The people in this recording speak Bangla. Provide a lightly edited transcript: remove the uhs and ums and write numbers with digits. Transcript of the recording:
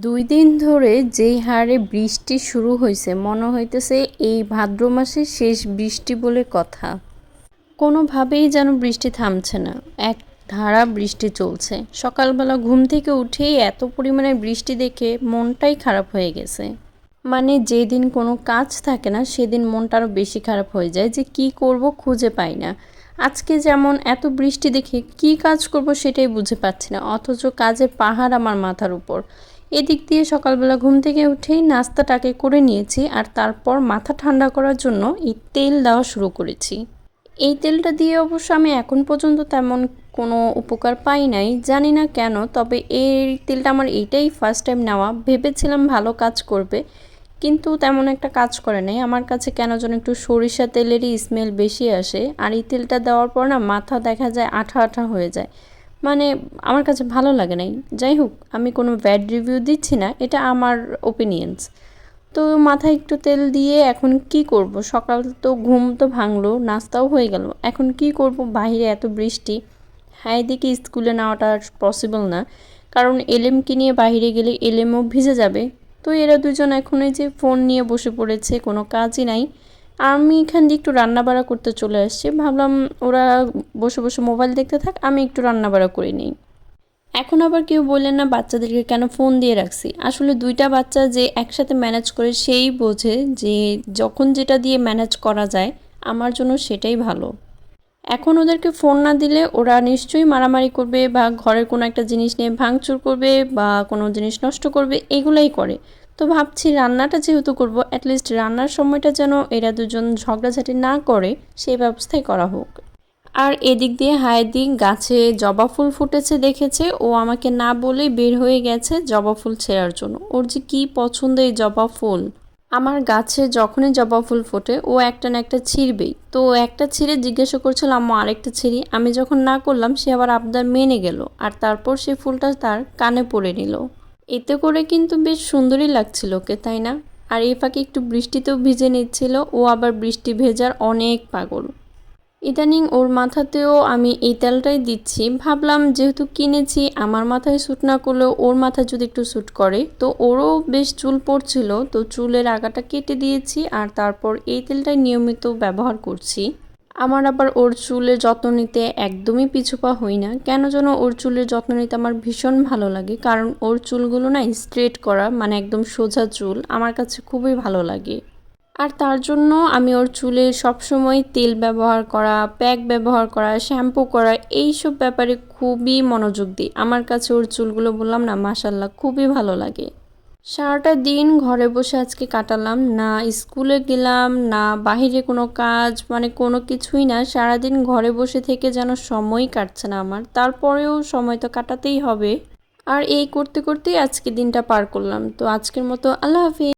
২ দিন ধরে যেই হারে বৃষ্টি শুরু হইছে মনে হইতেছে এই ভাদ্র মাসের শেষ বৃষ্টি বলে কথা। কোনোভাবেই যেন বৃষ্টি থামছে না। একধারা বৃষ্টি চলছে। সকালবেলা ঘুম থেকে উঠেই এত পরিমাণে বৃষ্টি দেখে মনটাই খারাপ হয়ে গেছে। মানে যেদিন কোনো কাজ থাকে না সেদিন মনটা আরও বেশি খারাপ হয়ে যায় যে কি করব খুঁজে পাই না। আজকে যেমন এত বৃষ্টি দেখে কি কাজ করব সেটাই বুঝে পাচ্ছি না, অথচ কাজের পাহাড় আমার মাথার উপর। এদিক দিয়ে সকালবেলা ঘুম থেকে উঠেই নাস্তাটাকে করে নিয়েছি আর তারপর মাথা ঠান্ডা করার জন্য এই তেল দেওয়া শুরু করেছি। এই তেলটা দিয়ে অবশ্য আমি এখন পর্যন্ত তেমন কোনো উপকার পাই নাই, জানি না কেন। তবে এই তেলটা আমার এইটাই ফার্স্ট টাইম নেওয়া, ভেবেছিলাম ভালো কাজ করবে, কিন্তু তেমন একটা কাজ করে নাই। আমার কাছে কেন যেন একটু সরিষা তেলেরই স্মেল বেশি আসে, আর এই তেলটা দেওয়ার পর না মাথা দেখা যায় আঠা আঠা হয়ে যায়। মানে আমার কাছে ভালো লাগে নাই। যাই হোক, আমি কোনো ব্যাড রিভিউ দিচ্ছি না, এটা আমার ওপিনিয়ন্স। তো মাথায় একটু তেল দিয়ে এখন কি করব, সকাল তো ঘুম তো ভাঙলো, নাস্তাও হয়ে গেল, এখন কি করব, বাইরে এত বৃষ্টি। হ্যাঁ, এদিকে স্কুলে নেওয়াটা পসিবল না, কারণ এলেমকে নিয়ে বাইরে গেলে এলেমও ভিজে যাবে। তো এরা দুজন এখন এই যে ফোন নিয়ে বসে পড়েছে, কোনো কাজই নাই। আমি এখান দিয়ে একটু রান্নাবাড়া করতে চলে আসছি, ভাবলাম ওরা বসে বসে মোবাইল দেখতে থাক, আমি একটু রান্নাবাড়া করে নিই। এখন আবার কেউ বললেন না বাচ্চাদেরকে কেন ফোন দিয়ে রাখছি। আসলে দুইটা বাচ্চা যে একসাথে ম্যানেজ করে সেই বোঝে যে যখন যেটা দিয়ে ম্যানেজ করা যায় আমার জন্য সেটাই ভালো। এখন ওদেরকে ফোন না দিলে ওরা নিশ্চয়ই মারামারি করবে বা ঘরের কোনো একটা জিনিস নিয়ে ভাঙচুর করবে বা কোনো জিনিস নষ্ট করবে, এগুলাই করে। তো ভাবছি রান্নাটা যেহেতু করব, অ্যাটলিস্ট রান্নার সময়টা যেন এরা দুজন ঝগড়াঝাটি না করে সেই ব্যবস্থাই করা হোক। আর এদিক দিয়ে হায়দিক গাছে জবা ফুল ফুটেছে দেখেছে, ও আমাকে না বলেই বের হয়ে গেছে জবা ফুল ছেঁড়ার জন্য। ওর যে কী পছন্দ এই জবা ফুল। আমার গাছে যখনই জবা ফুল ফোটে ও একটা না একটা ছিঁড়বেই। তো ও একটা ছিঁড়ে জিজ্ঞাসা করছিল আম্মু আরেকটা ছিঁড়ি, আমি যখন না করলাম সে আবার আবদার মেনে গেল, আর তারপর সে ফুলটা তার কানে পরে নিল। এতে করে কিন্তু বেশ সুন্দরই লাগছিল ওকে, তাই না? আর এই ফাঁকে একটু বৃষ্টিতেও ভিজে নিচ্ছিল, ও আবার বৃষ্টি ভেজার অনেক পাগল। ইদানিং ওর মাথাতেও আমি এই তেলটাই দিচ্ছি, ভাবলাম যেহেতু কিনেছি আমার মাথায় স্যুট না করলেও ওর মাথায় যদি একটু স্যুট করে। তো ওরও বেশ চুল পড়ছিল, তো চুলের আগাটা কেটে দিয়েছি আর তারপর এই তেলটাই নিয়মিত ব্যবহার করছি। আমার আবার ওর চুলের যত্ন নিতে একদমই পিছুপা হই না, কেন যেন ওর চুলের যত্ন নিতে আমার ভীষণ ভালো লাগে, কারণ ওর চুলগুলো না স্ট্রেট করা, মানে একদম সোজা চুল, আমার কাছে খুবই ভালো লাগে। আর তার জন্য আমি ওর চুলে সবসময় তেল ব্যবহার করা, প্যাক ব্যবহার করা, শ্যাম্পু করা, এইসব ব্যাপারে খুবই মনোযোগ দিই। আমার কাছে ওর চুলগুলো বললাম না মাশাআল্লাহ খুবই ভালো লাগে। সারাটা দিন ঘরে বসে আজকে কাটালাম, না স্কুলে গেলাম না বাহিরে কোনো কাজ, মানে কোনো কিছুই না। সারাদিন ঘরে বসে থেকে যেন সময়ই কাটছে না আমার, তারপরেও সময় তো কাটাতেই হবে। আর এই করতে করতেই আজকে দিনটা পার করলাম। তো আজকের মতো আল্লাহ হাফিজ।